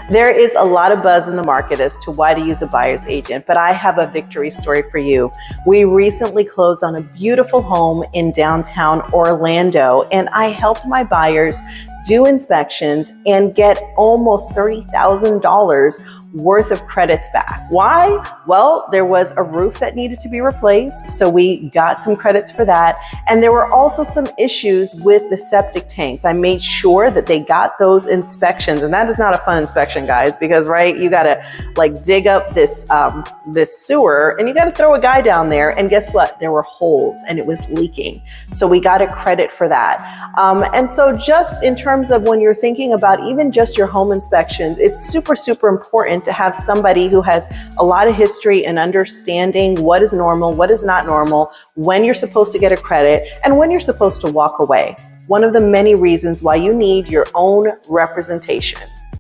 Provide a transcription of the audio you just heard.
There is a lot of buzz in the market as to why to use a buyer's agent, but I have a victory story for you. We recently closed on a beautiful home in downtown Orlando, and I helped my buyers do inspections and get almost $30,000 worth of credits back. Why? Well, there was a roof that needed to be replaced, so we got some credits for that. And there were also some issues with the septic tanks. I made sure that they got those inspections, and that is not a fun inspection, guys, because right, you gotta like dig up this sewer, and you gotta throw a guy down there, and guess what? There were holes and it was leaking. So we got a credit for that. And so just in terms of when you're thinking about even just your home inspections, it's super, super important to have somebody who has a lot of history and understanding what is normal, what is not normal, when you're supposed to get a credit, and when you're supposed to walk away. One of the many reasons why you need your own representation.